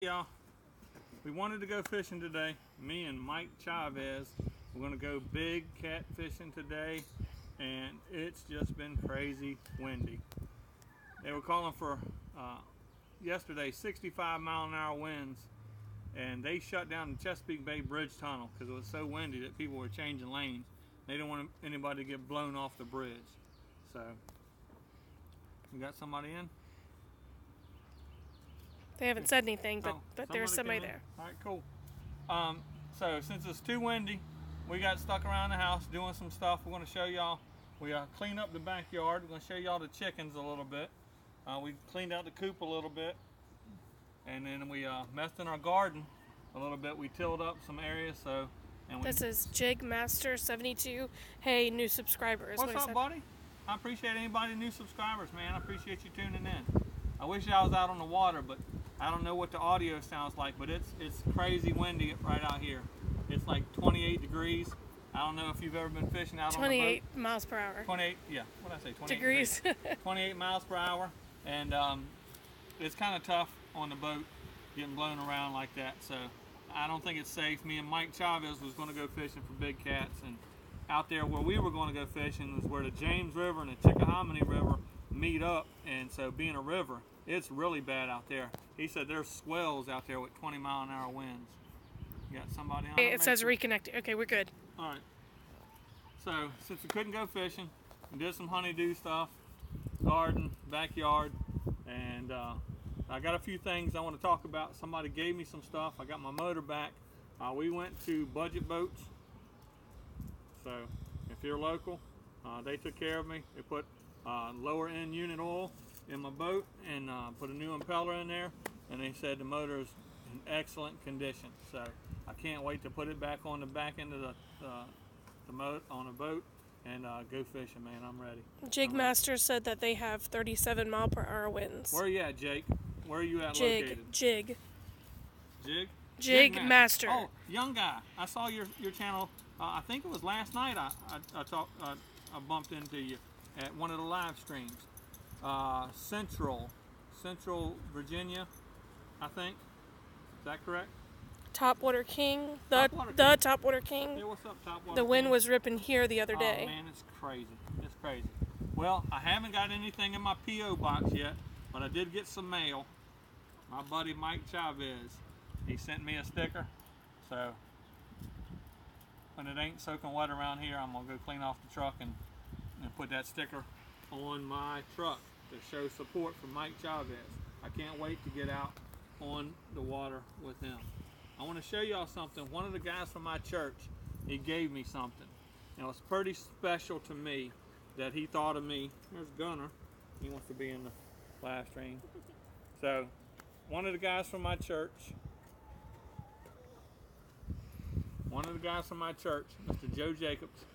Y'all, we wanted to go fishing today. Me and Mike Chavez. We're gonna go big cat fishing today, and it's just been crazy windy. They were calling for yesterday 65-mile-an-hour winds, and they shut down the Chesapeake Bay Bridge tunnel because it was so windy that people were changing lanes. They didn't want anybody to get blown off the bridge. So, you got somebody in? They haven't said anything, but there's somebody there. All right, cool. So since it's too windy, we got stuck around the house doing some stuff. We're going to show y'all. We cleaned up the backyard. We're going to show y'all the chickens a little bit. We cleaned out the coop a little bit, and then we messed in our garden a little bit. We tilled up some areas. This is Jig Master 72. Hey, new subscribers. What's up, buddy? I appreciate anybody new subscribers, man. I appreciate you tuning in. I wish I was out on the water, but I don't know what the audio sounds like, but it's crazy windy right out here. It's like 28 degrees. I don't know if you've ever been fishing out on the boat. 28 miles per hour. 28, yeah. What did I say? 28 degrees. 28 miles per hour, and it's kind of tough on the boat getting blown around like that. So I don't think it's safe. Me and Mike Chavez was going to go fishing for big cats, and out there where we were going to go fishing was where the James River and the Chickahominy River meet up, and so being a river, it's really bad out there. He said there's swells out there with 20-mile-an-hour winds. You got somebody on? It says reconnecting. Okay, we're good. All right. So since we couldn't go fishing, we did some honeydew stuff, garden, backyard, and I got a few things I want to talk about. Somebody gave me some stuff. I got my motor back. We went to Budget Boats. So if you're local, they took care of me. They put lower end unit oil in my boat and put a new impeller in there, and they said the motor is in excellent condition. So I can't wait to put it back on the back end of on a boat and go fishing, man. I'm ready. Jig Master said that they have 37 mile per hour winds. Where are you at, Jake? Where are you at located? Jig. Jig Master. Oh, young guy. I saw your channel. I think it was last night. I bumped into you at one of the live streams. Central Virginia, I think. Is that correct? Topwater King. The Topwater King. Hey, what's up, Topwater The wind King? was ripping here the other day. Oh, man, it's crazy. It's crazy. Well, I haven't got anything in my P.O. box yet, but I did get some mail. My buddy Mike Chavez, he sent me a sticker. So when it ain't soaking wet around here, I'm going to go clean off the truck and put that sticker on my truck to show support for Mike Chavez. I can't wait to get out on the water with him. I want to show y'all something. One of the guys from my church, he gave me something. Now it's pretty special to me that he thought of me. There's Gunner. He wants to be in the live stream. So one of the guys from my church, Mr. Joe Jacobs,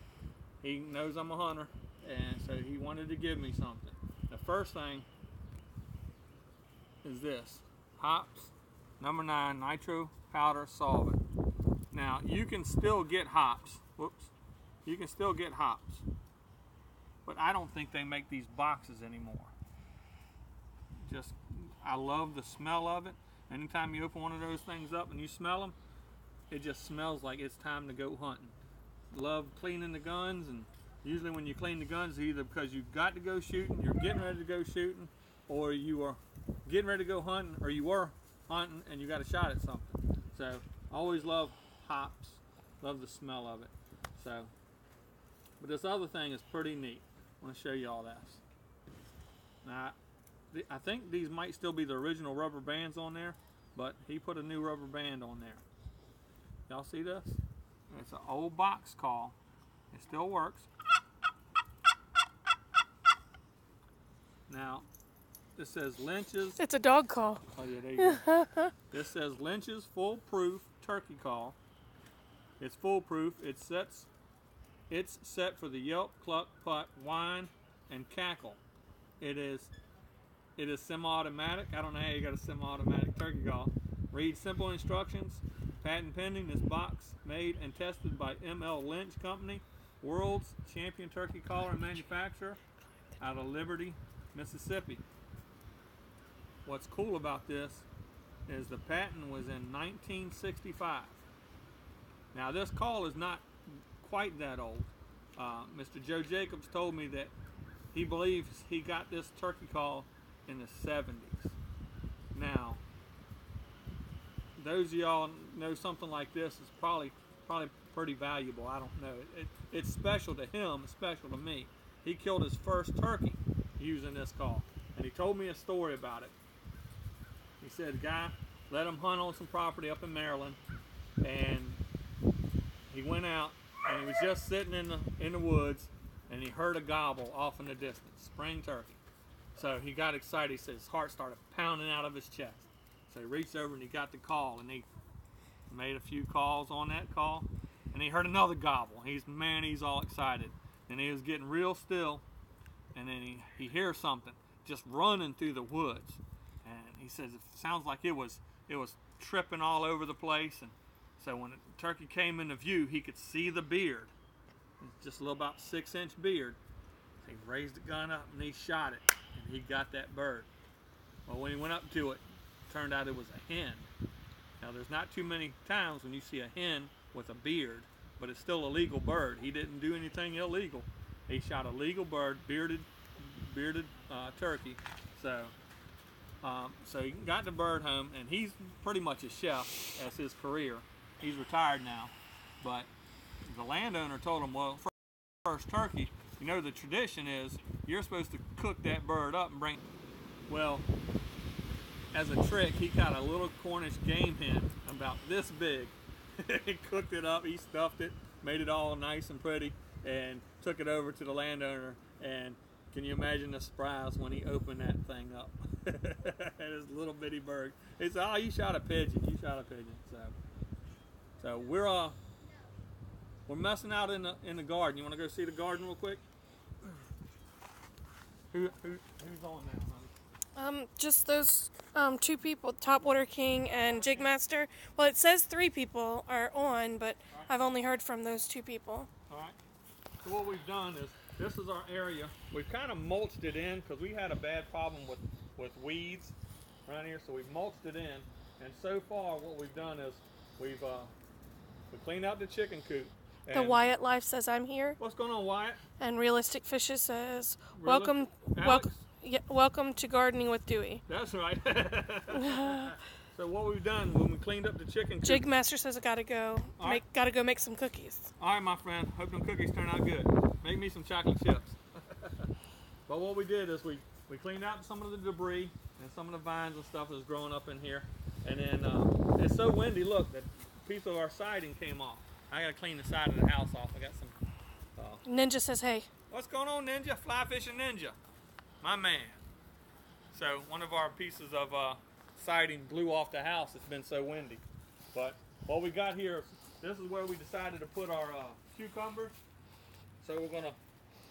he knows I'm a hunter, and so he wanted to give me something. The first thing is this, Hops number 9 nitro powder solvent. Now you can still get hops. You can still get hops, but I don't think they make these boxes anymore. I love the smell of it. Anytime you open one of those things up and you smell them, it just smells like it's time to go hunting. Love cleaning the guns, and usually when you clean the guns, either because you've got to go shooting, you're getting ready to go shooting, or you are getting ready to go hunting, or you were hunting and you got a shot at something. So I always love hops, love the smell of it. So, but this other thing is pretty neat. I want to show you all this. Now, I think these might still be the original rubber bands on there, but he put a new rubber band on there. Y'all see this? It's an old box call. It still works. Now, this says Lynch's. It's a dog call. Oh yeah, there you go. This says Lynch's Foolproof Turkey Call. It's foolproof. It's set for the yelp, cluck, putt, whine, and cackle. It is semi-automatic. I don't know how you got a semi-automatic turkey call. Read simple instructions. Patent pending. This box made and tested by M.L. Lynch Company, world's champion turkey caller and manufacturer out of Liberty, Mississippi. What's cool about this is the patent was in 1965. Now this call is not quite that old. Mr. Joe Jacobs told me that he believes he got this turkey call in the 70s. Now, those of y'all know something like this is probably pretty valuable. I don't know. It's special to him, it's special to me. He killed his first turkey using this call, and he told me a story about it. He said, guy let him hunt on some property up in Maryland, and he went out and he was just sitting in the woods, and he heard a gobble off in the distance, spring turkey. So he got excited. He said his heart started pounding out of his chest. So he reached over and he got the call, and he made a few calls on that call, and he heard another gobble. He's all excited, and he was getting real still, and then he hears something just running through the woods, and he says it sounds like it was tripping all over the place. And so when the turkey came into view, he could see the beard, just a little about 6-inch beard. He raised the gun up and he shot it, and he got that bird. Well, when he went up to it, turned out it was a hen. Now there's not too many times when you see a hen with a beard, but it's still a legal bird. He didn't do anything illegal. He shot a legal bird, bearded turkey. So he got the bird home, and he's pretty much a chef as his career. He's retired now, but the landowner told him, well, first turkey, you know the tradition is you're supposed to cook that bird up and bring. Well, as a trick, he got a little Cornish game hen about this big. He cooked it up, he stuffed it, made it all nice and pretty, and took it over to the landowner. And can you imagine the surprise when he opened that thing up? This little bitty bird. He said, "Oh, you shot a pigeon. You shot a pigeon." So we're messing out in the garden. You want to go see the garden real quick? Who's on now, honey? Just those two people, Topwater King and Jigmaster. Well, it says 3 people are on, but I've only heard from those 2 people. All right. So what we've done is, this is our area. We've kind of mulched it in because we had a bad problem with weeds around here, so we've mulched it in. And so far, what we've done is we cleaned out the chicken coop. The Wyatt Life says I'm here. What's going on, Wyatt? And Realistic Fishes says, Alex? welcome to Gardening with Dewey. That's right. So what we've done when we cleaned up the chicken coop. Jigmaster says I gotta go. Gotta go make some cookies. All right, my friend. Hope them cookies turn out good. Make me some chocolate chips. But what we did is we cleaned out some of the debris and some of the vines and stuff that was growing up in here. And then it's so windy. Look, that piece of our siding came off. I gotta clean the side of the house off. I got some. Ninja says hey. What's going on, Ninja? Fly fishing Ninja, my man. So one of our pieces of siding blew off the house. It's been so windy. But what we got here, this is where we decided to put our cucumbers. So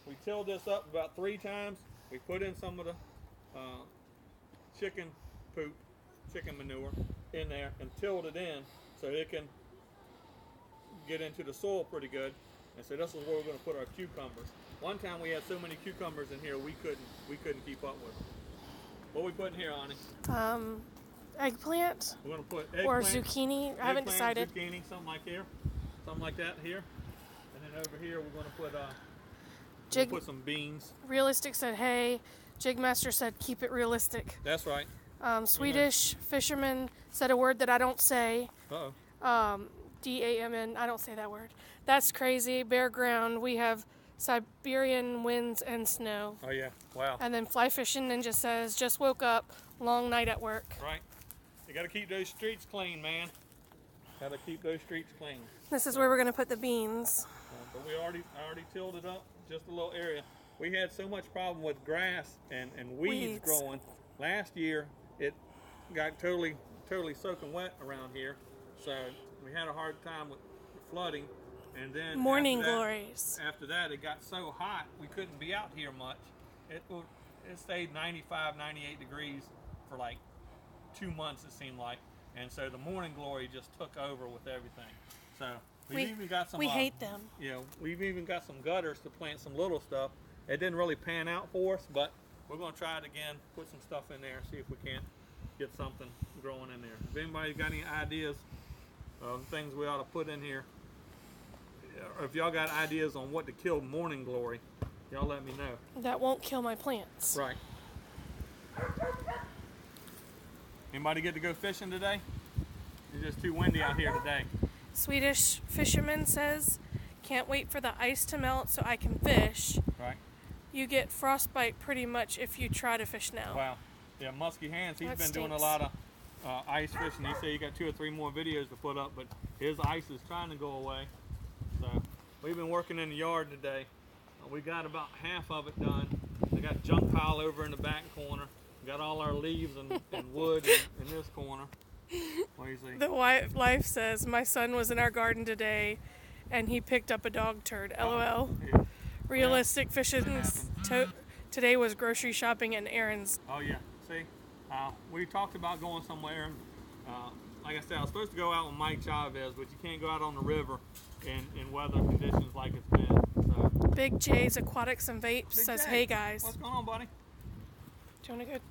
we tilled this up about 3 times. We put in some of the chicken poop, chicken manure in there, and tilled it in so it can get into the soil pretty good. And so this is where we're going to put our cucumbers. One time we had so many cucumbers in here we couldn't keep up with them. What we putting here, Ani? Eggplant. We're going to put eggplant or zucchini. I haven't decided. Zucchini, something like that here. And then over here we're going to put some beans. Realistic said hey. Jigmaster said keep it realistic. That's right. Swedish fisherman said a word that I don't say. Uh-oh. DAMN. I don't say that word. That's crazy. Bare ground. We have Siberian winds and snow. Oh yeah. Wow. And then Fly Fishing Ninja says just woke up. Long night at work. Right. You got to keep those streets clean, man. Got to keep those streets clean. This is where we're going to put the beans. But I already tilled it up, just a little area. We had so much problem with grass and weeds growing. Last year, it got totally soaking wet around here. So we had a hard time with flooding. And then Morning glories. After that, it got so hot, we couldn't be out here much. It stayed 95, 98 degrees for like 2 months, it seemed like. And so the morning glory just took over with everything. So we've even got some. We hate them. You know, we've even got some gutters to plant some little stuff. It didn't really pan out for us, but we're going to try it again. Put some stuff in there, see if we can't get something growing in there. If anybody's got any ideas of things we ought to put in here, or if y'all got ideas on what to kill morning glory, y'all let me know. That won't kill my plants. Right. Anybody get to go fishing today? It's just too windy out here today. Swedish fisherman says, can't wait for the ice to melt so I can fish. Right. You get frostbite pretty much if you try to fish now. Wow. Yeah, Musky Hands, he's That been doing a stinks. lot of ice fishing. He said he got 2 or 3 more videos to put up, but his ice is trying to go away. So we've been working in the yard today. We got about half of it done. We got junk pile over in the back corner. We got all our leaves and wood in this corner. What do you see? The wife says, my son was in our garden today and he picked up a dog turd. LOL. Yeah. Realistic fishing. Today was grocery shopping and errands. Oh yeah, see, we talked about going somewhere, and like I said, I was supposed to go out with Mike Chavez, but you can't go out on the river in weather conditions like it's been. So. Big J's Aquatics and Vapes Big says, J, hey guys. what's going on, buddy? Do you want to go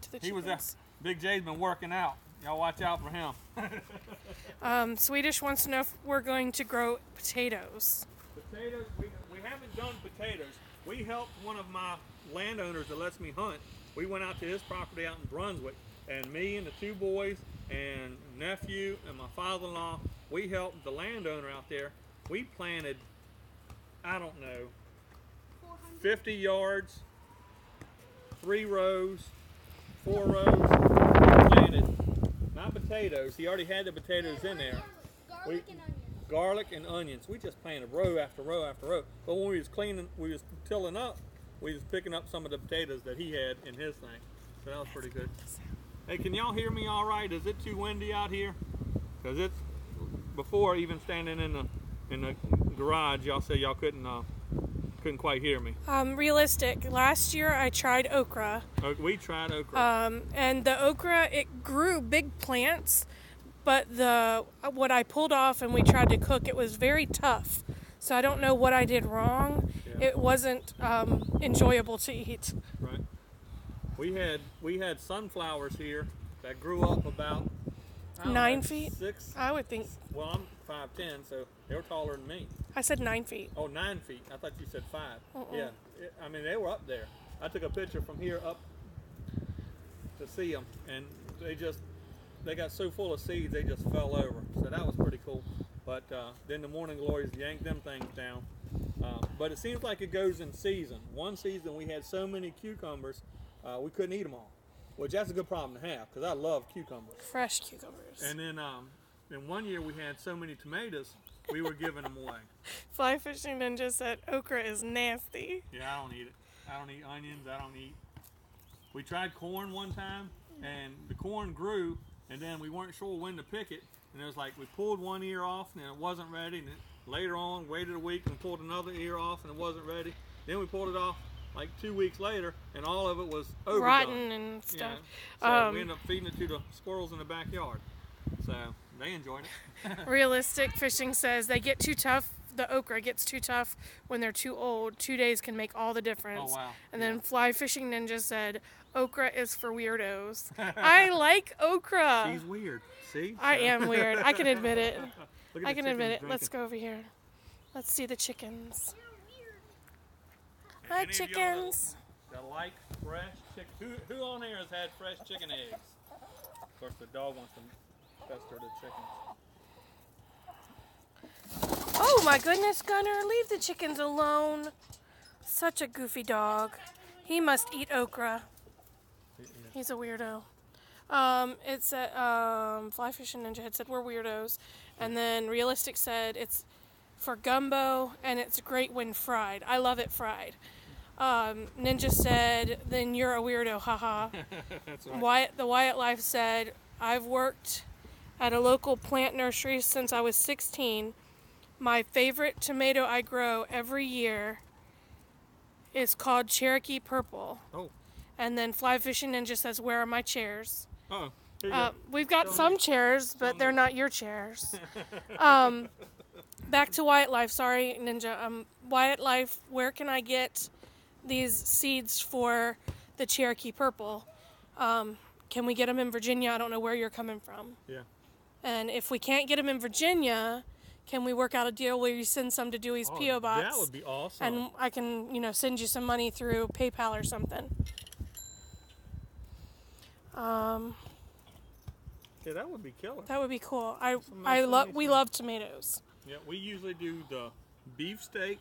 to the He was chickens? Big J's been working out. Y'all watch out for him. Swedish wants to know if we're going to grow potatoes. Potatoes, we haven't done potatoes. We helped one of my landowners that lets me hunt. We went out to his property out in Brunswick, and me and the 2 boys and nephew and my father-in-law, we helped the landowner out there. We planted, I don't know, 50 yards, 3 rows, 4 rows, planted, not potatoes. He already had the potatoes in there. Garlic and onions. Garlic and onions. We just planted row after row after row. But when we was cleaning, we was tilling up, we was picking up some of the potatoes that he had in his thing. So that was pretty good. Hey, can y'all hear me all right? Is it too windy out here? Because it's, before even standing in the garage, y'all said y'all couldn't quite hear me. Realistic. Last year I tried okra. We tried okra. And the okra, it grew big plants, but what I pulled off and we tried to cook, it was very tough. So I don't know what I did wrong. Yeah. It wasn't enjoyable to eat. Right. We had sunflowers here that grew up about I don't 9 know, feet? 6. I would think. Well, I'm 5'10", so they were taller than me. I said 9 feet. Oh, 9 feet. I thought you said 5. Uh-uh. Yeah. I mean, they were up there. I took a picture from here up to see them, and they got so full of seeds they just fell over. So that was pretty cool. But then the morning glories yanked them things down. But it seems like it goes in season. One season we had so many cucumbers, we couldn't eat them all, which that's a good problem to have because I love cucumbers. Fresh cucumbers. And then one year we had so many tomatoes, we were giving them away. Fly Fishing Ninja said okra is nasty. Yeah, I don't eat it. I don't eat onions. We tried corn one time, and the corn grew, and then we weren't sure when to pick it. And it was like we pulled one ear off, and it wasn't ready. And then later on, waited a week and pulled another ear off, and it wasn't ready. Then we pulled it off like 2 weeks later, and all of it was overdone. Rotten and stuff. Yeah. So we ended up feeding it to the squirrels in the backyard. So they enjoyed it. Realistic Fishing says they get too tough. The okra gets too tough when they're too old. 2 days can make all the difference. Oh, wow. And then Fly Fishing Ninja said okra is for weirdos. I like okra. She's weird. See? I am weird. I can admit it. Look at I the can admit it. chickens Let's drinking. go over here. Let's see the chickens. Any Hi, of y'all chickens. that like fresh chicken? Who on here has had fresh chicken eggs? Of course, the dog wants to pester the chickens. Oh my goodness, Gunner, leave the chickens alone. Such a goofy dog. He must eat okra. He's a weirdo. It said, Fly Fishing Ninja had said we're weirdos. And then Realistic said it's for gumbo and it's great when fried. I love it fried. Ninja said, then you're a weirdo, haha. That's right. The Wyatt Life said, I've worked at a local plant nursery since I was 16. My favorite tomato I grow every year is called Cherokee Purple. Oh. And then Fly Fishing Ninja says, where are my chairs? Oh. Here you go. We've got some chairs, but they're not your chairs. Back to Wyatt Life. Sorry, Ninja. Wyatt Life, where can I get these seeds for the Cherokee Purple? can we get them in Virginia? I don't know where you're coming from. Yeah. And if we can't get them in Virginia, can we work out a deal where you send some to Dewey's P.O. Box? That would be awesome. And I can, send you some money through PayPal or something. Yeah, that would be killer. That would be cool. We nice love tomatoes. Yeah, we usually do the beefsteak,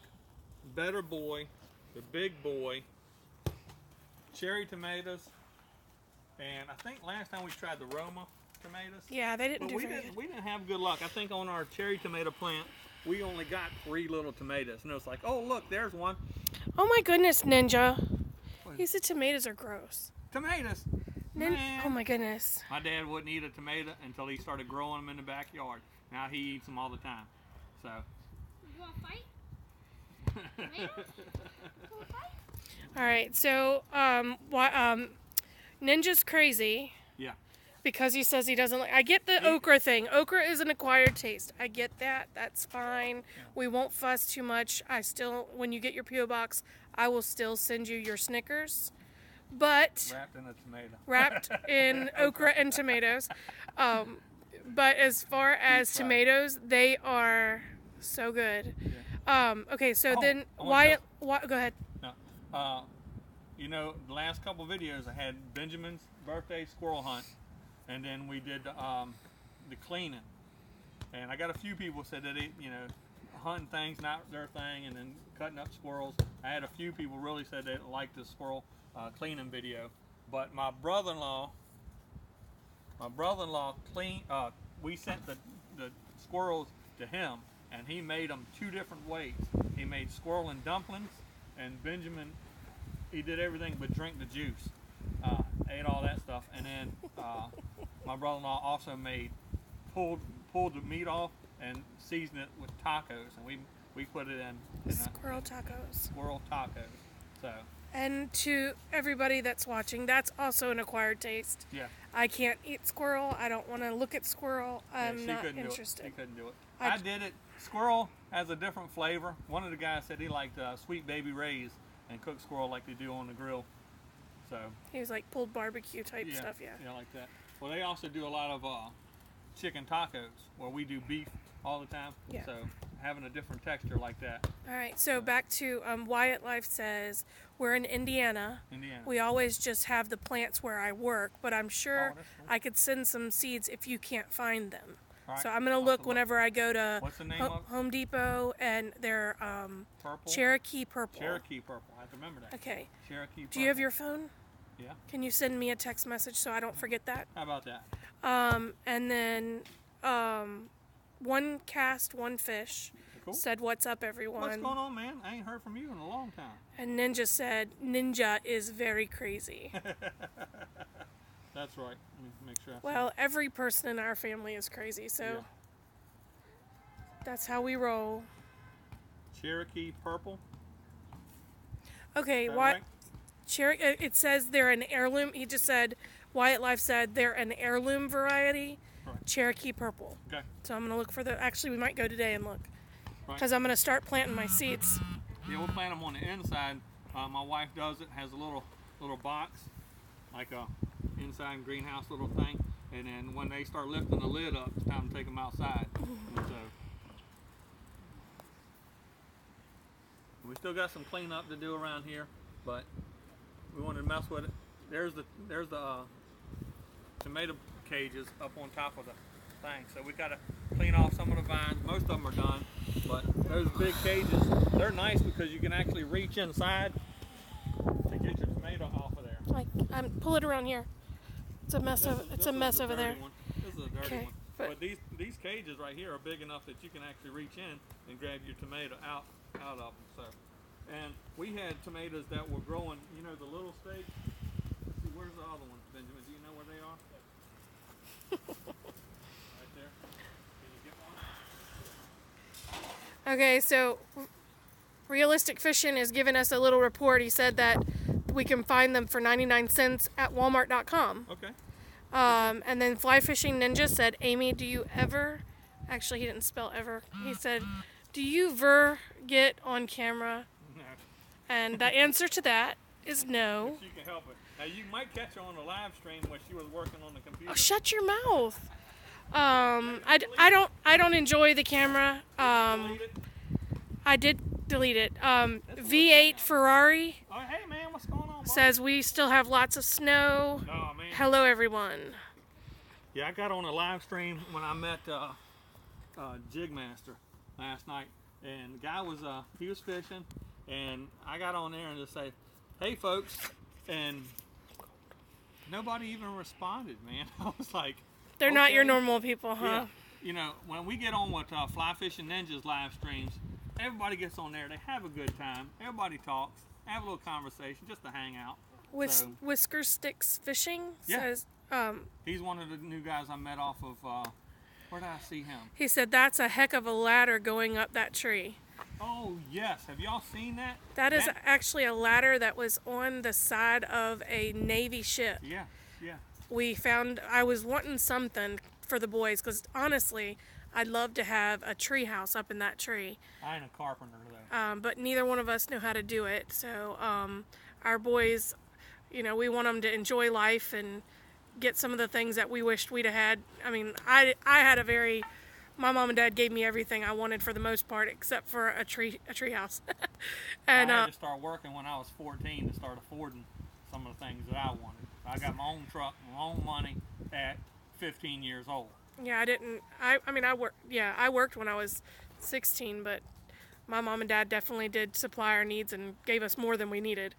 Better Boy, the Big Boy, cherry tomatoes, and I think last time we tried the Roma tomatoes. Yeah, they didn't But do very good. we didn't have good luck. I think on our cherry tomato plant, we only got 3 little tomatoes, and it was like, oh look, there's one. Oh my goodness, Ninja! He said tomatoes are gross. Tomatoes. Man. Oh my goodness. My dad wouldn't eat a tomato until he started growing them in the backyard. Now he eats them all the time. So. You want to fight? Tomatoes? You want to fight? All right, so Ninja's crazy. Yeah. Because he says he doesn't like. I get the okra thing. Okra is an acquired taste. I get that. That's fine. Yeah. We won't fuss too much. When you get your P.O. box, I will still send you your Snickers. But wrapped in a tomato. Wrapped in okra and tomatoes. But as far as tomatoes, they are so good. Yeah. Okay, so then Wyatt, go ahead. No. The last couple videos I had Benjamin's birthday squirrel hunt, and then we did the cleaning. And I got a few people said that hunting things not their thing, and then cutting up squirrels. I had a few people really said they liked the squirrel cleaning video, but my brother-in-law we sent the squirrels to him, and he made them 2 different ways. He made squirrel and dumplings, and Benjamin, he did everything but drink the juice, ate all that stuff, and then my brother-in-law also pulled the meat off and seasoned it with tacos, and we put it in squirrel tacos. Squirrel tacos. So. And to everybody that's watching, that's also an acquired taste. Yeah. I can't eat squirrel. I don't want to look at squirrel. I'm not interested. She couldn't do it. I did it. Squirrel has a different flavor. One of the guys said he liked Sweet Baby Ray's and cooked squirrel like they do on the grill. So. He was like pulled barbecue type stuff, yeah. Yeah, like that. Well, they also do a lot of chicken tacos where we do beef all the time. Yeah. So having a different texture like that. All right, so back to Wyatt Life says, we're in Indiana. We always just have the plants where I work, but I'm sure I could send some seeds if you can't find them. Right. So I'm going to look whenever I go to Home Depot, and they're Cherokee Purple. Cherokee Purple, I have to remember that. Okay. Cherokee Purple. Do you have your phone? Yeah. Can you send me a text message so I don't forget that? How about that? And then One Cast, One Fish said, what's up, everyone? What's going on, man? I ain't heard from you in a long time. And Ninja said, Ninja is very crazy. That's right. Let me make sure. Well, every person in our family is crazy, so that's how we roll. Cherokee Purple. Okay, what? Right? It says they're an heirloom. He just said, Wyatt Life said they're an heirloom variety. Right. Cherokee Purple. Okay. So I'm going to look for actually, we might go today and look. Because I'm going to start planting my seeds. Yeah, we'll plant them on the inside. My wife does it, has a little box, like a inside greenhouse little thing. And then when they start lifting the lid up, it's time to take them outside. So we still got some cleanup to do around here, but we wanted to mess with it. There's the tomato cages up on top of the thing, so we got to clean off some of the vines. Most of them are done, but those big cages, they're nice because you can actually reach inside to get your tomato off of there. Pull it around here. It's a mess over. It's a mess over there. This is a dirty one. But these cages right here are big enough that you can actually reach in and grab your tomato out of them. So, and we had tomatoes that were growing. You know the little stakes. Let's see, where's the other ones, Benjamin? Do you know where they are? Right there. Can you get one? Okay, so Realistic Fishing has given us a little report. He said that we can find them for 99 cents at Walmart.com. Okay. And then Fly Fishing Ninja said, Amy, do you ever, actually he didn't spell ever, he said, do you get on camera? No. And the answer to that is no. If she can help it. Now you might catch her on the live stream when she was working on the computer. Oh, shut your mouth. I don't enjoy the camera. Delete it. I did delete it. V8 Ferrari Oh, hey man, what's going on, boss? says we still have lots of snow. Oh man. Hello, everyone. Yeah, I got on a live stream when I met Jigmaster last night, and the guy was he was fishing, and I got on there and just say, "Hey, folks," and nobody even responded, man. I was like, They're not your okay. normal people, huh? Yeah. You know, when we get on with Fly Fishing Ninjas live streams, everybody gets on there. They have a good time. Everybody talks, have a little conversation, just to hang out. So- Whisker Sticks Fishing Yeah. says, He's one of the new guys I met off of. Where did I see him? he said that's a heck of a ladder going up that tree. Oh yes, have y'all seen that? That is actually a ladder that was on the side of a Navy ship. Yeah, yeah. I was wanting something for the boys because honestly, I'd love to have a tree house up in that tree. I ain't a carpenter though. But neither one of us know how to do it. So our boys, you know, we want them to enjoy life and get some of the things that we wished we'd have had. I mean, I had my mom and dad gave me everything I wanted for the most part, except for a tree house. And I had to start working when I was 14 to start affording some of the things that I wanted. I got my own truck, my own money at 15 years old. yeah, I worked when I was 16, but my mom and dad definitely did supply our needs and gave us more than we needed.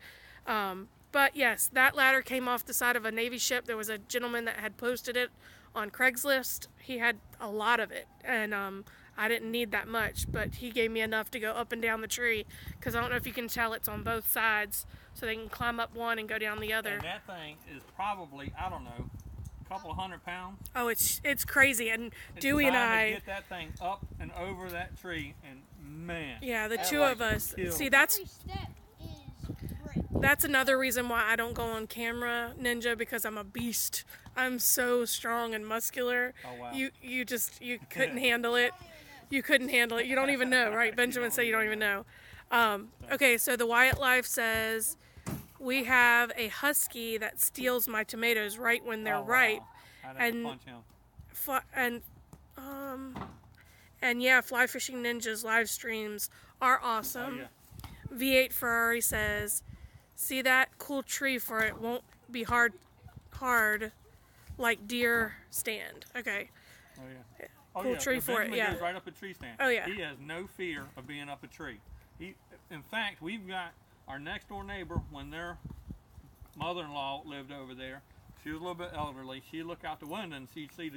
But yes, that ladder came off the side of a Navy ship. There was a gentleman that had posted it on Craigslist. He had a lot of it, and I didn't need that much, but he gave me enough to go up and down the tree, because I don't know if you can tell, it's on both sides, so they can climb up one and go down the other. And that thing is probably, I don't know, a couple of 100 pounds. Oh, it's crazy, and It's Dewey and trying to I, get that thing up and over that tree, and man. yeah, the that two like of us, killed see, me. that's Every step is great. That's another reason why I don't go on camera, Ninja, because I'm a beast. I'm so strong and muscular. Oh, wow. You couldn't handle it. You couldn't handle it. You don't even know, right? Benjamin said you don't even know. Okay, so the Wyatt Life says, we have a husky that steals my tomatoes right when they're Oh, wow. ripe. I'd have And- to punch him. And yeah, Fly Fishing Ninjas live streams are Oh, awesome. yeah. V8 Ferrari says, see that cool tree for it won't be hard like deer stand. Okay. Oh, yeah. Oh, Cool yeah. tree the for it, Benjamin yeah. goes right up a tree stand. Oh, yeah. He has no fear of being up a tree. In fact, we've got our next door neighbor, when their mother-in-law lived over there, she was a little bit elderly. She'd look out the window and she'd see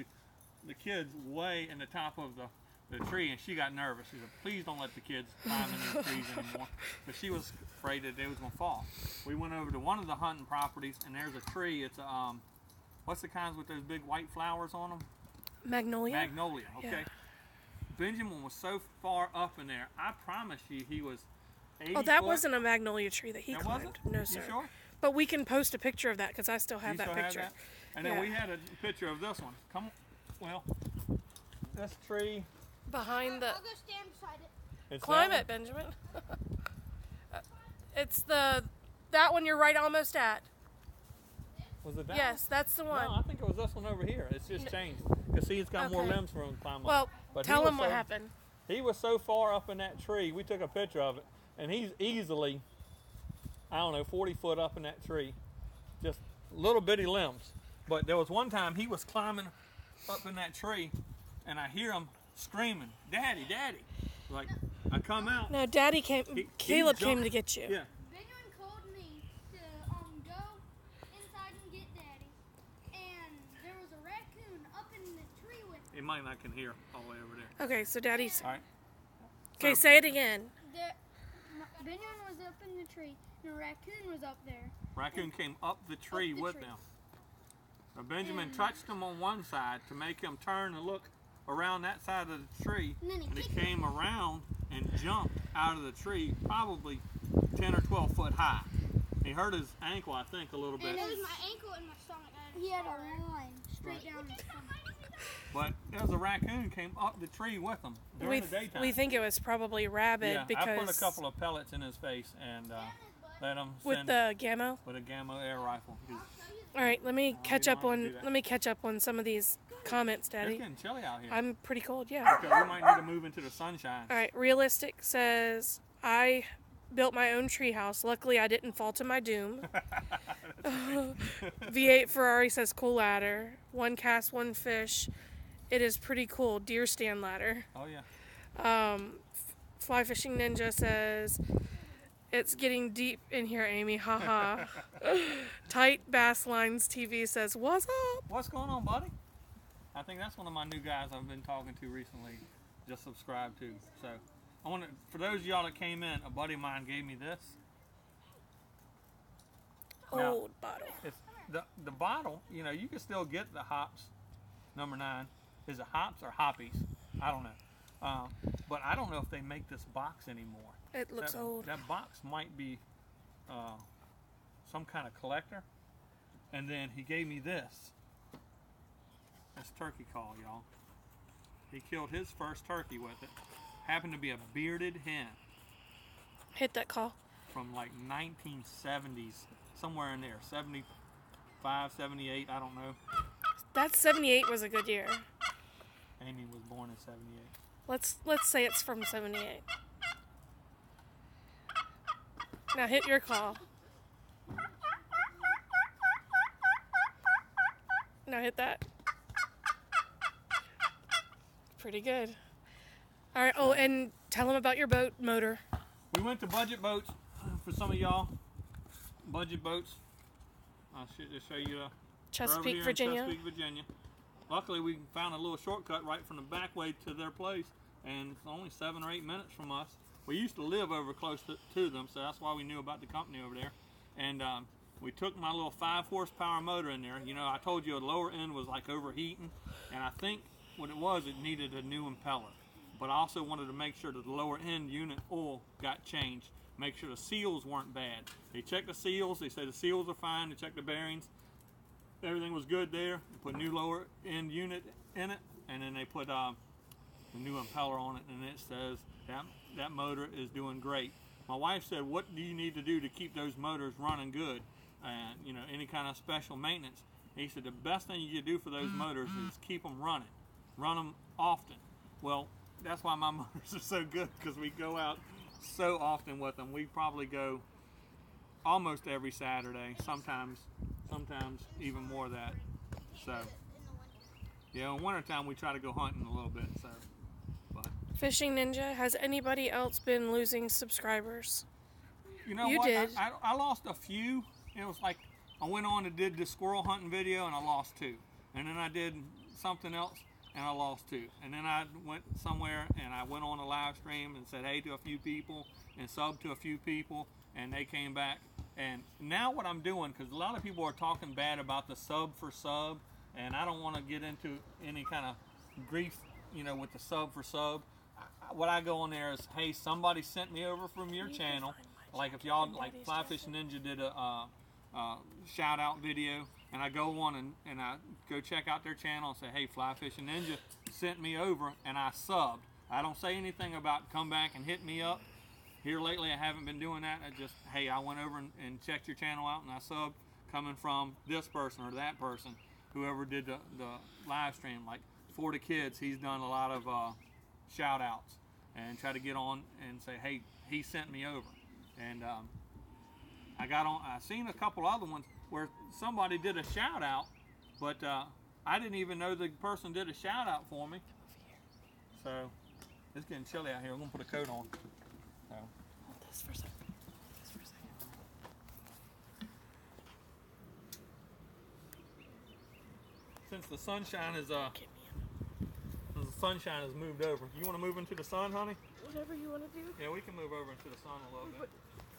the kids way in the top of the tree, and she got nervous. She said, please don't let the kids climb in these trees anymore. But she was afraid that they was going to fall. We went over to one of the hunting properties, and there's a tree. It's a, what's the kinds with those big white flowers on them? Magnolia? Magnolia, okay. Yeah. Benjamin was so far up in there, I promise you he was 80 Oh, that foot. wasn't a magnolia tree that he That climbed. wasn't? No, You sir. sure? But we can post a picture of that because I still have You that still have picture. that? And then Yeah. we had a picture of this one. Come on. Well, this tree. Behind the... I'll go stand beside it. It's Climb that it, Benjamin. It's that one you're right almost at. one? Was it that Yes, that's the one? one. No, I think it was this one over here. It's just changed. Because see, it's got more Okay. limbs for him to climb up. Well, But he tell was him what so- happened. He was so far up in that tree, we took a picture of it, and he's easily, I don't know, 40 foot up in that tree. Just little bitty limbs. But there was one time he was climbing up in that tree, and I hear him screaming, Daddy, Daddy. Like, I come out. No, Daddy came. He Caleb came jumped- to get you. Yeah. Benjamin called me to go inside and get Daddy, and there was a raccoon up in the tree with him. It might not can hear all the way over there. Okay, so Daddy's. All right. Okay, say it again. Benjamin was up in the tree, and a raccoon was up there. Raccoon came up the tree the with tree. them. So Benjamin touched him on one side to make him turn and look around that side of the tree, And then he and he kicked came around and jumped out of the tree, probably 10 or 12 foot high. He hurt his ankle, I think, a little bit. And it was my ankle and my stomach. He had a line straight down his stomach. But there was a raccoon came up the tree with him during the daytime. We think it was probably rabid yeah, because I put a couple of pellets in his face, and let them with send the Gammo. with a Gammo air rifle. 'Cause All right, let me catch you up wanted to on do that. let me catch up on some of these comments, It's Daddy. getting chilly out here. I'm pretty cold, yeah. Okay, we might need to move into the sunshine. All right, Realistic says, I built my own treehouse. Luckily, I didn't fall to my doom. V8 Ferrari says, cool ladder. One cast, one fish. It is pretty cool. Deer stand ladder. Oh yeah. Fly Fishing Ninja says, it's getting deep in here, Amy. Haha. Tight Bass Lines TV says, what's up? What's going on, buddy? I think that's one of my new guys I've been talking to recently. Just subscribed to. So I want to, for those of y'all that came in, a buddy of mine gave me this. Now, Old bottle. It's the bottle, you know, you can still get the hops, number 9. Is it hops or hoppies? I don't know. But I don't know if they make this box anymore. It looks old. That box might be some kind of collector. And then he gave me this. This turkey call, y'all. He killed his first turkey with it. Happened to be a bearded hen Hit that call. from like 1970s, somewhere in there, 75, 78, I don't know. That 78 was a good year. Amy was born in 78. Let's say it's from 78. Now hit your call. Now hit that. Pretty good. All right. Oh, and tell them about your boat motor. We went to Budget Boats for some of y'all. Budget Boats. I'll just show you. We're over Chesapeake, here in Virginia. Chesapeake, Virginia. Luckily, we found a little shortcut right from the back way to their place, and it's only 7 or 8 minutes from us. We used to live over close to them, so that's why we knew about the company over there. And we took my little 5 horsepower motor in there. You know, I told you the lower end was like overheating, and I think what it was, it needed a new impeller. But I also wanted to make sure that the lower end unit oil got changed, make sure the seals weren't bad. They checked the seals, they said the seals are fine, they checked the bearings, everything was good there. They put a new lower end unit in it, and then they put the new impeller on it, and it says that motor is doing great. My wife said, what do you need to do to keep those motors running good? And you know, any kind of special maintenance. He said the best thing you can do for those motors is keep them running. Run them often. Well, that's why my motors are so good, because we go out so often with them. We probably go almost every Saturday, sometimes even more of that. So, yeah, in wintertime we try to go hunting a little bit. So, but Fishing Ninja, has anybody else been losing subscribers? you know You what? did. I lost a few. It was like I went on and did the squirrel hunting video and I lost 2, and then I did something else and I lost 2, and then I went somewhere and I went on a live stream and said hey to a few people and subbed to a few people, and they came back. And now what I'm doing, because a lot of people are talking bad about the sub for sub, and I don't want to get into any kind of grief, you know, with the sub for sub. What I go on there is, hey, somebody sent me over from your channel. Like if y'all, like Fly Fishing Ninja did a shout out video, and I go on and I go check out their channel and say, hey, Fly Fishing Ninja sent me over and I subbed. I don't say anything about come back and hit me up. Here lately I haven't been doing that. I just, hey, I went over and checked your channel out and I subbed coming from this person or that person, whoever did the live stream. Like For the Kids, he's done a lot of shout outs and try to get on and say, hey, he sent me over. And I seen a couple other ones where somebody did a shout out, but I didn't even know the person did a shout out for me. So it's getting chilly out here. I'm gonna put a coat on. So. Hold this for a second. Since the sunshine is moved over, you want to move into the sun, honey? Whatever you want to do. Yeah, we can move over into the sun a little bit.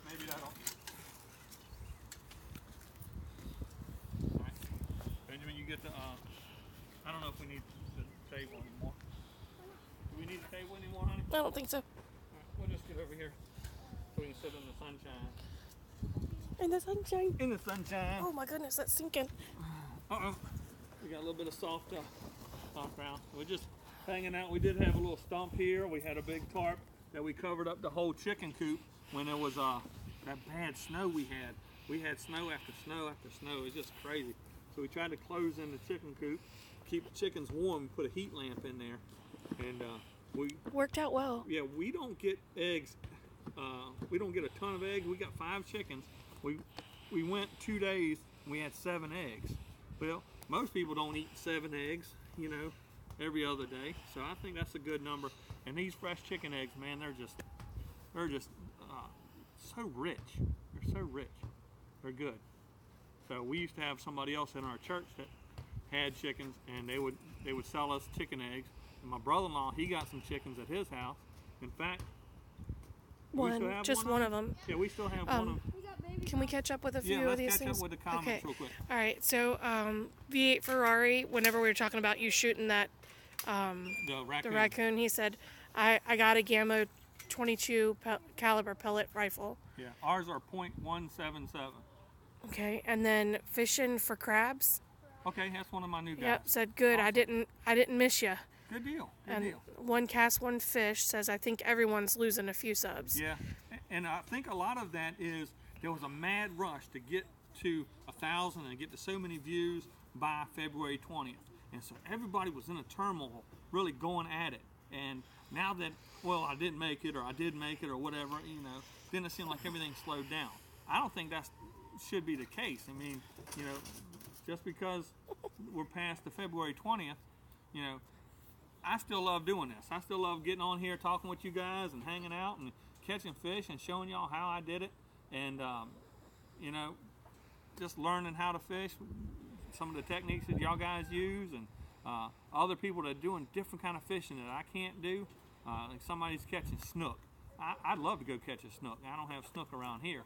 Maybe that'll. All right. Benjamin, you get the. I don't know if we need the table anymore. Do we need the table anymore, honey? I don't think so. All right, we'll just get over here so we can sit in the sunshine. In the sunshine. In the sunshine. Oh my goodness, that's sinking. Uh-oh. We got a little bit of soft ground. We're just hanging out. We did have a little stump here. We had a big tarp that we covered up the whole chicken coop when it was that bad snow we had. We had snow after snow after snow. It's just crazy. So we tried to close in the chicken coop, keep the chickens warm, put a heat lamp in there, and we Worked out well. yeah, we don't get eggs. We don't get a ton of eggs. We got 5 chickens. We went 2 days. We had 7 eggs. Well, most people don't eat 7 eggs, you know, every other day. So I think that's a good number. And these fresh chicken eggs, man, they're just so rich. They're so rich. They're good. So we used to have somebody else in our church that had chickens, and they would sell us chicken eggs. And my brother-in-law, he got some chickens at his house. In fact, we still have Just one of them. Yeah, we still have one of them. We got baby Can we catch up with a few Yeah, of let's these catch things? up with the comments real quick. All right. So V8 Ferrari. Whenever we were talking about you shooting that The raccoon. the raccoon, he said, "I got a Gamma 22 caliber pellet rifle." Yeah, ours are .177. Okay, and then fishing for crabs. Okay, that's one of my new guys. Yep, said good. Awesome. I didn't miss you. Good deal. Good And deal. one cast, one fish says I think everyone's losing a few subs. Yeah, and I think a lot of that is there was a mad rush to get to 1,000 and get to so many views by February 20th. And so everybody was in a turmoil, really going at it. And now that, well, I didn't make it, or I did make it, or whatever, you know, then it seemed like everything slowed down. I don't think that should be the case. I mean, you know, just because we're past the February 20th, you know, I still love doing this. I still love getting on here, talking with you guys, and hanging out, and catching fish, and showing y'all how I did it, and you know, just learning how to fish, some of the techniques that y'all guys use, and other people that are doing different kind of fishing that I can't do. Like somebody's catching snook. I'd love to go catch a snook. I don't have snook around here.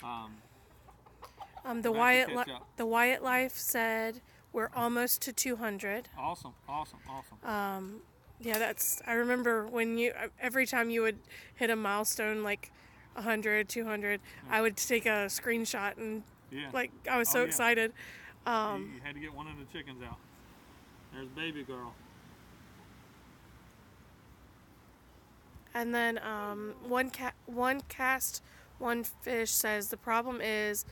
The Back to catch up. The Wyatt Life said we're almost to 200. Awesome. Yeah, I remember when every time you would hit a milestone like 100, 200, I would take a screenshot and Yeah. like I was so yeah. excited. You had to get one of the chickens out. There's baby girl. And then one cast, one fish says the problem is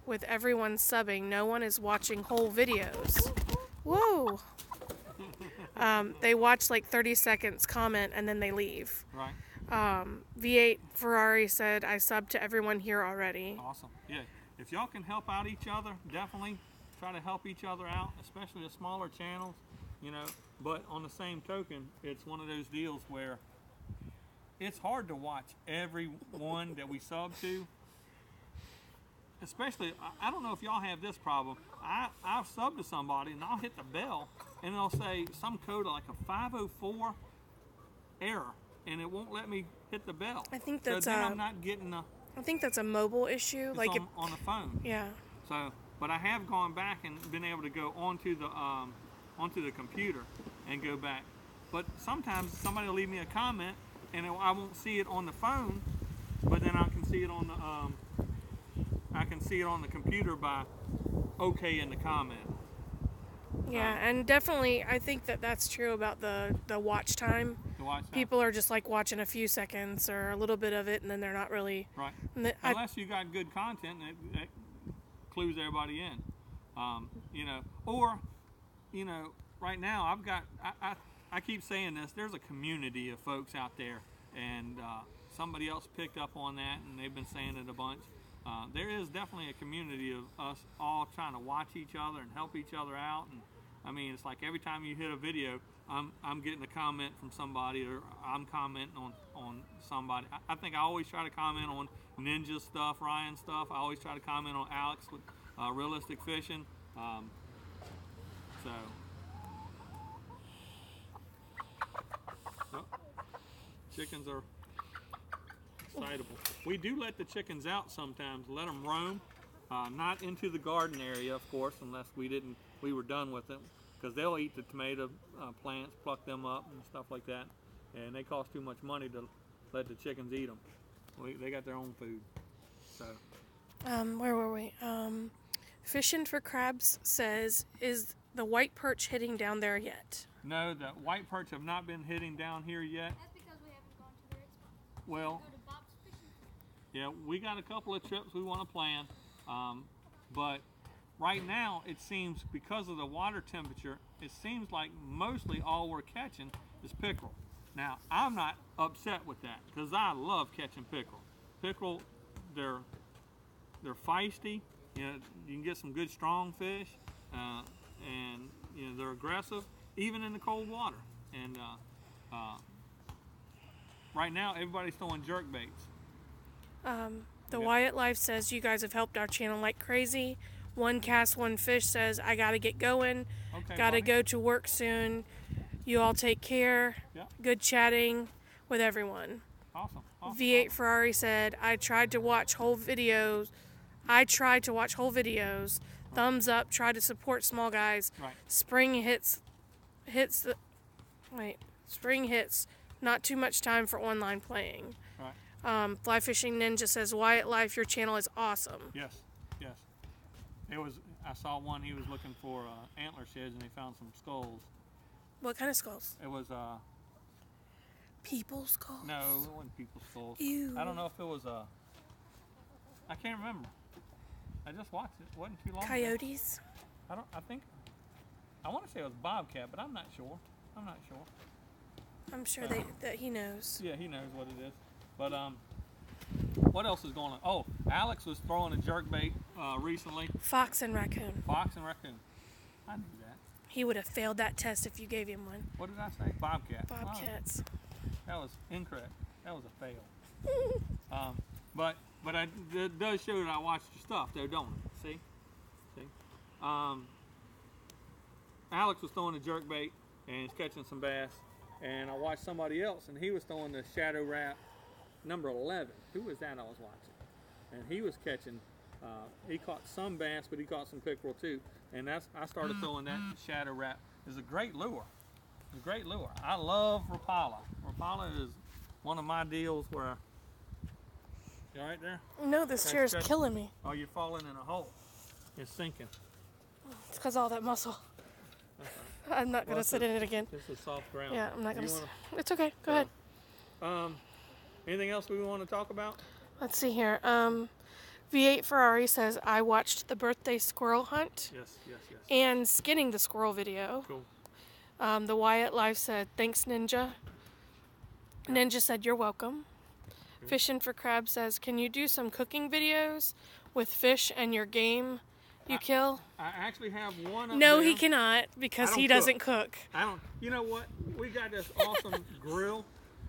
with everyone subbing, no one is watching whole videos. Whoa! They watch like 30 seconds, comment, and then they leave. Right. V8 Ferrari said, I subbed to everyone here already. Awesome. Yeah. If y'all can help out each other, definitely try to help each other out, especially the smaller channels, you know. But on the same token, it's one of those deals where it's hard to watch every one that we sub to. Especially, I don't know if y'all have this problem. I've subbed to somebody and I'll hit the bell and it'll say some code like a 504 error, and it won't let me hit the bell. I think that's so then I'm not getting I think that's a mobile issue. it's Like on the phone. yeah. So, but I have gone back and been able to go onto the computer and go back. But sometimes somebody will leave me a comment and I won't see it on the phone, but then I can see it on the computer by okay in the comment. Yeah, and definitely I think that's true about the watch time. To watch that. People are just like watching a few seconds or a little bit of it, and then they're not really. Right. And Unless you got good content that clues everybody in, you know. Or, you know, right now I've got. I keep saying this. There's a community of folks out there, and somebody else picked up on that, and they've been saying it a bunch. There is definitely a community of us all trying to watch each other and help each other out. And I mean, it's like every time you hit a video, I'm getting a comment from somebody, or I'm commenting on somebody. I think I always try to comment on Ninja stuff, Ryan stuff. I always try to comment on Alex with realistic fishing. So, oh, chickens are excitable. We do let the chickens out sometimes, let them roam, not into the garden area, of course, unless we were done with them, because they'll eat the tomato plants, pluck them up and stuff like that, and they cost too much money to let the chickens eat them. They got their own food. So, where were we? Fishing for crabs says, is the white perch hitting down there yet? no, the white perch have not been hitting down here yet. That's because we haven't gone to the right spot. Well, Go to Bob's Fishing. Yeah, we got a couple of trips we want to plan, but right now it seems because of the water temperature, it seems like mostly all we're catching is pickerel. Now I'm not upset with that because I love catching pickerel. Pickerel, they're feisty. You know, you can get some good strong fish, and you know they're aggressive even in the cold water. And right now everybody's throwing jerk baits. The Wyatt Life says you guys have helped our channel like crazy. One Cast One Fish says I gotta get going. Okay, Gotta buddy. go to work soon. You all take care. Yeah. Good chatting with everyone. Awesome. V8 Ferrari said I tried to watch whole videos. Thumbs up. Try to support small guys. Right. Spring hits. Spring hits. Not too much time for online playing. Right. Fly Fishing Ninja says Wyatt Life, your channel is awesome. Yes. Yes. It was. I saw one. He was looking for antler sheds, and he found some skulls. What kind of skulls? It was People skulls? no, it wasn't people's skulls. Ew. I don't know if it was I can't remember. I just watched it. It wasn't too long ago. Coyotes? I think. I want to say it was bobcat, but I'm not sure. I'm sure that he knows. Yeah, he knows what it is. But what else is going on? Oh, Alex was throwing a jerkbait recently. Fox and raccoon. Fox and raccoon. I knew that. He would have failed that test if you gave him one. What did I say? Bobcat. Bobcats. Oh, that was incorrect. That was a fail. But it does show that I watched your stuff, though, don't it? See? Alex was throwing a jerkbait and he's catching some bass, and I watched somebody else, and he was throwing the Shadow Rap number 11. Who was that I was watching? And he was catching. He caught some bass, but he caught some pickerel too. And I started throwing that Shadow Rap. It's a great lure. It's a great lure. I love Rapala. Rapala is one of my deals where. You all right there? No, this chair is killing me. Oh, you're falling in a hole. It's sinking. It's because of all that muscle. I'm not going to sit in it again. This is soft ground. Yeah, I'm not going to. It's okay. Go ahead. Anything else we want to talk about? Let's see here. V8 Ferrari says, I watched the birthday squirrel hunt Yes. and skinning the squirrel video. Cool. The Wyatt Life said, thanks, Ninja. Ninja said, you're welcome. Fishing for Crab says, can you do some cooking videos with fish and your game you kill? I actually have one. No, there. he cannot because he doesn't cook. I don't. You know what? We got this awesome grill,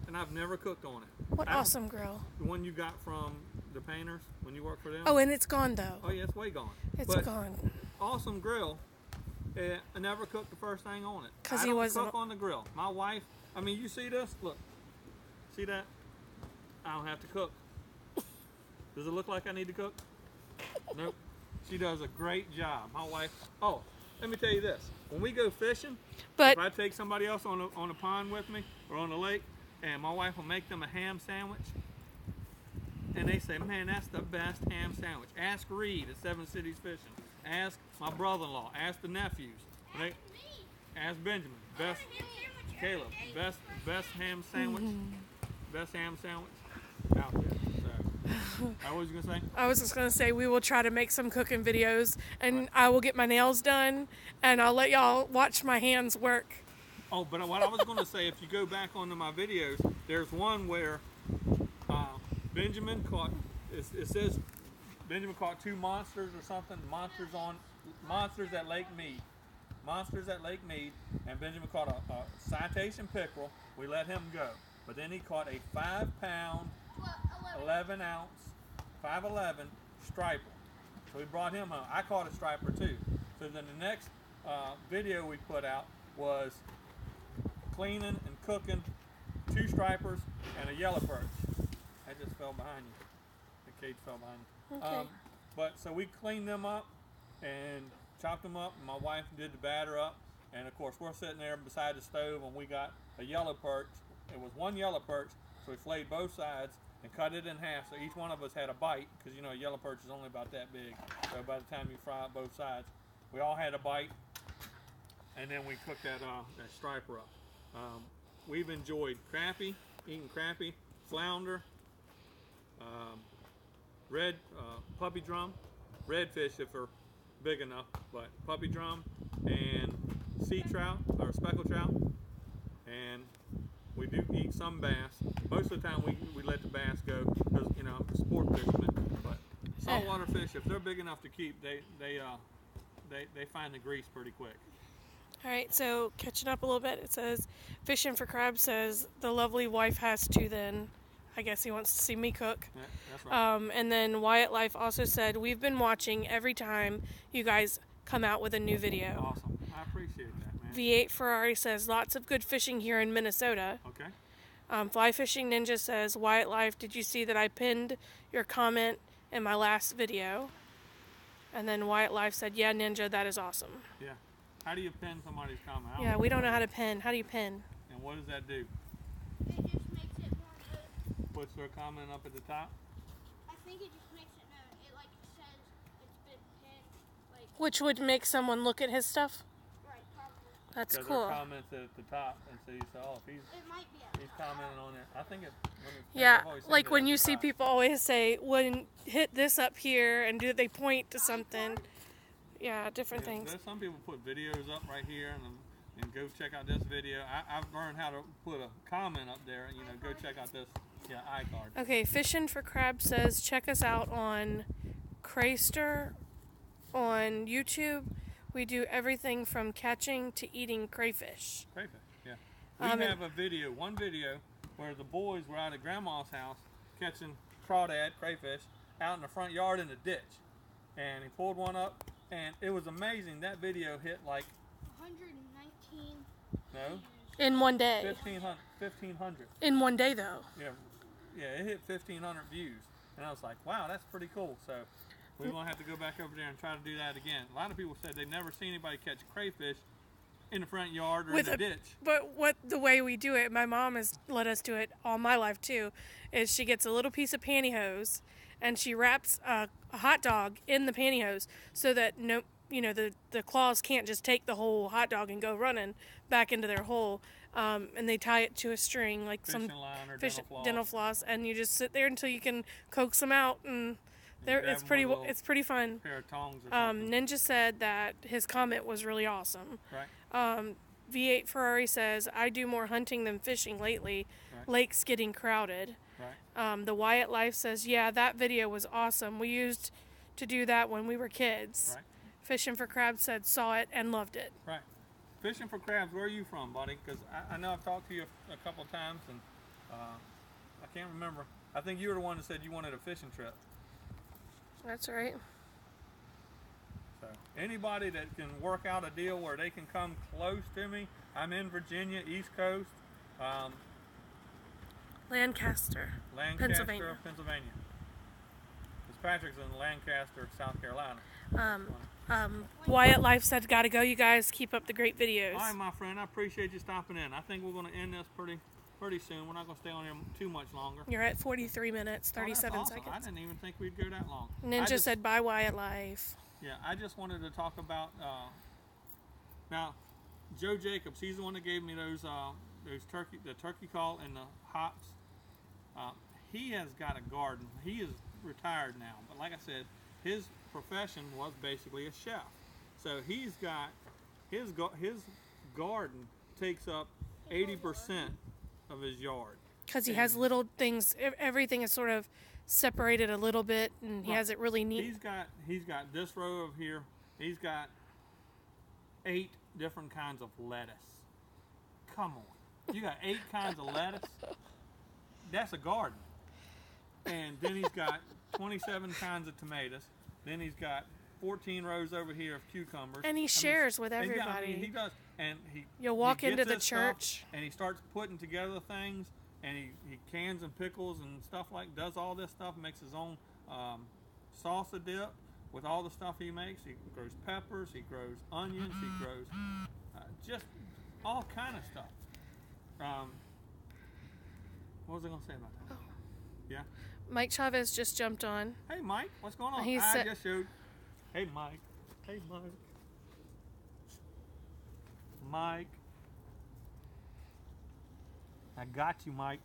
and I've never cooked on it. What awesome grill? The one you got from the painters when you worked for them. Oh, and it's gone though. Oh yeah, it's way gone. It's gone. Awesome grill. I never cooked the first thing on it. Because I he don't wasn't. cook on the grill. My wife. I mean, you see this? Look. See that? I don't have to cook. Does it look like I need to cook? Nope. She does a great job. My wife. Oh, let me tell you this. When we go fishing, But if I take somebody else on a pond with me or on the lake, and my wife will make them a ham sandwich, and they say, man, that's the best ham sandwich. Ask Reed at Seven Cities Fishing. Ask my brother-in-law. Ask the nephews. Ask Benjamin. Caleb. Best ham sandwich. Best ham sandwich out there. So, what was you gonna say? I was just going to say we will try to make some cooking videos, and I will get my nails done, and I'll let y'all watch my hands work. Oh, but what I was going to say, if you go back onto my videos, there's one where Benjamin caught. It says Benjamin caught 2 monsters or something. Monsters at Lake Mead. Monsters at Lake Mead, and Benjamin caught a citation pickerel. We let him go, but then he caught a 5-pound, 11-ounce, 5'11" striper. So we brought him home. I caught a striper too. So then the next video we put out was cleaning and cooking 2 stripers and a yellow perch. I just fell behind you. The cage fell behind you. Okay. But so we cleaned them up and chopped them up, and my wife did the batter up. And of course we're sitting there beside the stove, and we got a yellow perch. It was 1 yellow perch, so we flayed both sides and cut it in half, so each one of us had a bite, because you know a yellow perch is only about that big. So by the time you fry it both sides, we all had a bite, and then we cooked that striper up. We've enjoyed crappie, eating crappie, flounder, red puppy drum, redfish if they're big enough, but puppy drum and sea trout or speckled trout, and we do eat some bass. Most of the time we let the bass go because you know I'm a sport fisherman. But saltwater fish, if they're big enough to keep, they find the grease pretty quick. All right, so catching up a little bit, it says Fishing for Crabs says the lovely wife has to then. I guess he wants to see me cook. Yeah, that's right. And then Wyatt Life also said, we've been watching every time you guys come out with a new video. Awesome. I appreciate that, man. V8 Ferrari says, lots of good fishing here in Minnesota. Okay. Fly Fishing Ninja says, Wyatt Life, did you see that I pinned your comment in my last video? And then Wyatt Life said, yeah, Ninja, that is awesome. Yeah. How do you pin somebody's comment? Yeah, we don't know how to pin. How do you pin? And what does that do? It just makes it more known. Puts their comment up at the top? I think it just makes it known. It like says it's been pinned. Like Which would make someone look at his stuff? right, probably. That's Because cool. their comments at the top, and so you say, oh, if he's It might be. commenting on it. I think it. Yeah, I've always seen like it when at you the see top. people always say, when hit this up here, and do they point to something? Yeah, different Yeah, things. there's some people put videos up right here and go check out this video. I've learned how to put a comment up there and, you know, go check out this iCard. Okay, Fishing for Crab says, check us out on Crayster on YouTube. We do everything from catching to eating crayfish. Crayfish, yeah. We And- have a video, one video, where the boys were out at Grandma's house catching crawdad, crayfish, out in the front yard in the ditch. And he pulled one up, and it was amazing. That video hit like, 119. no, In one day. 1,500. In one day, though. Yeah, it hit 1,500 views. And I was like, wow, that's pretty cool. So we're going to have to go back over there and try to do that again. A lot of people said they've never seen anybody catch crayfish in the front yard or With in a- the ditch. But what the way we do it, my mom has let us do it all my life too, is she gets a little piece of pantyhose and she wraps a hot dog in the pantyhose so that the claws can't just take the whole hot dog and go running back into their hole. And they tie it to a string like Fishing some line or dental floss, and you just sit there until you can coax them out, and grab it's them pretty with a little it's pretty fun. pair of tongs or something. Ninja said that his comment was really awesome. Right. V8 Ferrari says, I do more hunting than fishing lately. Right. Lake's getting crowded. Right. The Wyatt Life says, yeah, that video was awesome. We used to do that when we were kids. Right. Fishing for Crabs said, saw it and loved it. Right. Fishing for crabs, where are you from, buddy? Because I know I've talked to you a couple of times, and I can't remember. I think you were the one that said you wanted a fishing trip. That's right. So anybody that can work out a deal where they can come close to me, I'm in Virginia, East Coast, Lancaster, Lancaster, Pennsylvania. Pennsylvania. Because Patrick's in Lancaster, South Carolina. Wyatt Life said, gotta go, you guys. Keep up the great videos. All right, my friend, I appreciate you stopping in. I think we're going to end this pretty soon. We're not going to stay on here too much longer. You're at 43 minutes, Oh, that's 37 awesome. I seconds. didn't even think we'd go that long. Ninja said, bye, Wyatt Life. Yeah, I just wanted to talk about now Joe Jacobs. He's the one that gave me those the turkey call and the hops. He has got a garden. He is retired now, but like I said, his profession was basically a chef. So he's got his garden takes up 80% of his yard. Because he has little things, everything is sort of separated a little bit, and he Right. has it really neat. He's got this row of here. He's got 8 different kinds of lettuce. Come on, you got 8 kinds of lettuce? That's a garden. And then he's got 27 kinds of tomatoes. Then he's got 14 rows over here of cucumbers. And he shares with and yeah, everybody. he does. And he You'll walk he gets into the this stuff, church. and he starts putting together things, and he cans and pickles and stuff does all this stuff, makes his own salsa dip with all the stuff he makes. He grows peppers, he grows onions, he grows just all kind of stuff. What was I going to say about that? Yeah. Mike Chavez just jumped on. Hey, Mike, what's going on? He I said- just showed. Hey, Mike. Hey, Mike. I got you, Mike.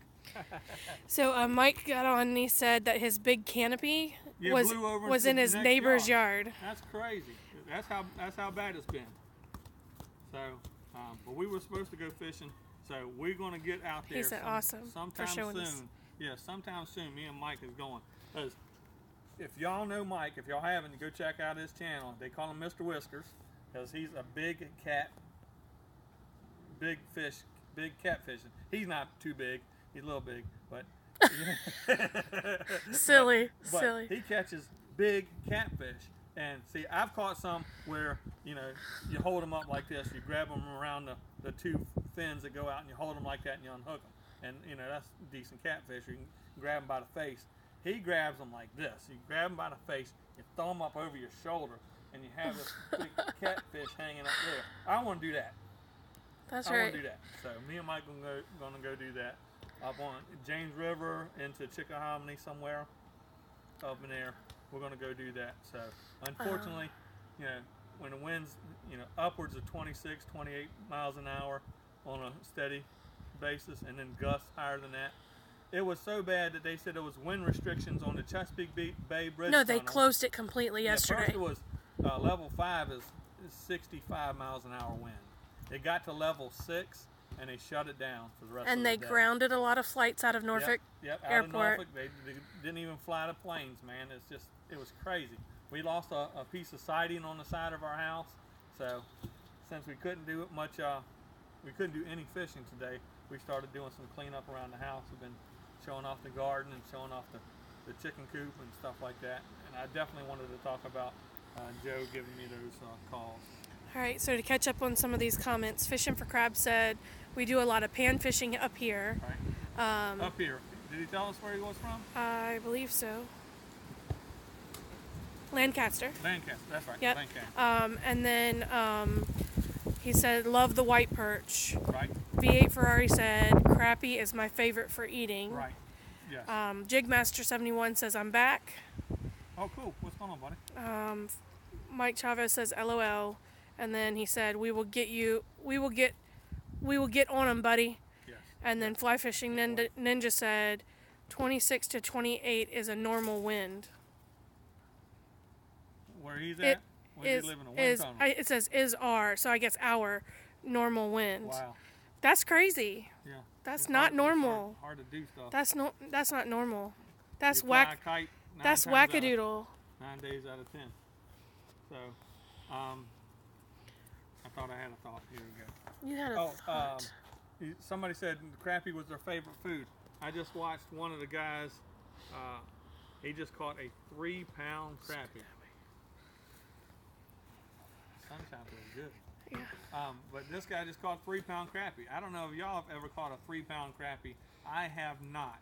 So Mike got on and he said that his big canopy Yeah, was blew over was to in the his next neighbor's yard. That's crazy. That's how bad it's been. So, but we were supposed to go fishing, so we're gonna get out there. He said awesome for sometime showing soon. us. Yeah, sometime soon. Me and Mike is going. 'Cause if y'all know Mike, if y'all haven't, go check out his channel. They call him Mr. Whiskers because he's a big fish, big catfishing. He's not too big. He's a little big, but Silly. but he catches big catfish. And see, I've caught some where, you know, you hold them up like this, you grab them around the two fins that go out, and you hold them like that, and you unhook them. And, you know, that's decent catfish. You can grab them by the face. He grabs them like this. You grab them by the face, you throw them up over your shoulder, and you have this big catfish hanging up there. I want to do that. That's I right. want to do that. So me and Mike are going to go do that up on James River into Chickahominy somewhere up in there. We're going to go do that. So unfortunately, you know, when the wind's, you know, upwards of 26, 28 miles an hour on a steady basis, and then gusts higher than that, it was so bad that they said there was wind restrictions on the Chesapeake Bay Bridge. No, they tunnel. closed it completely yesterday. First it was level 5 is 65 miles an hour wind. It got to level 6 and they shut it down for the rest of And the they day. grounded a lot of flights out of Norfolk Yep, out Airport. of Norfolk. They didn't even fly the planes, man. It's just, it was crazy. We lost a piece of siding on the side of our house. So since we couldn't do it much, we couldn't do any fishing today, we started doing some cleanup around the house. We've been showing off the garden and showing off the chicken coop and stuff like that. And I definitely wanted to talk about Joe giving me those calls. All right, so to catch up on some of these comments, Fishing for Crab said, we do a lot of pan fishing up here. Right. Up here. Did he tell us where he was from? I believe so. Lancaster. Lancaster, that's right. Yep. Lancaster. And then he said, love the white perch. Right. V8 Ferrari said, crappie is my favorite for eating. Right. Yes. Jigmaster71 says, I'm back. Oh, cool. What's going on, buddy? Mike Chavez says, LOL. And then he said, we will get on them, buddy. Yes. And then Fly Fishing Ninja said, 26 to 28 is a normal wind. Where he's at? Where he live in a wind tunnel? It says is our, so I guess our normal wind. Wow. That's crazy. Yeah. That's It's not hard- normal. Hard to do stuff. That's not normal. That's You fly a whack. kite 9 That's times out of- wackadoodle. 9 days out of 10. So, I thought I had a thought. Here we go. You had a thought. Somebody said crappie was their favorite food. I just watched one of the guys. He just caught a 3-pound crappie. Sunshine feels good. Yeah. But this guy just caught 3-pound crappie. I don't know if y'all have ever caught a 3-pound crappie. I have not.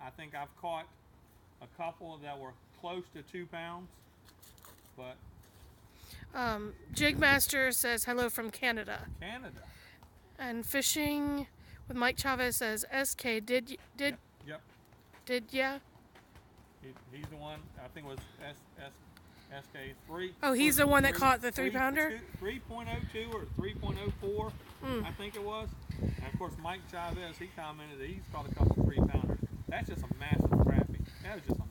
I think I've caught a couple that were close to 2 pounds, but Jigmaster says hello from Canada. Canada. And Fishing with Mike Chavez says SK did Yep. ya? He's the one. I think it was SK3. Oh, he's the one that caught the 3-pounder? 3.02 or 3.04, I think it was. And of course, Mike Chavez, he commented that he's caught a couple 3-pounders. That's just a massive crappie. That was just a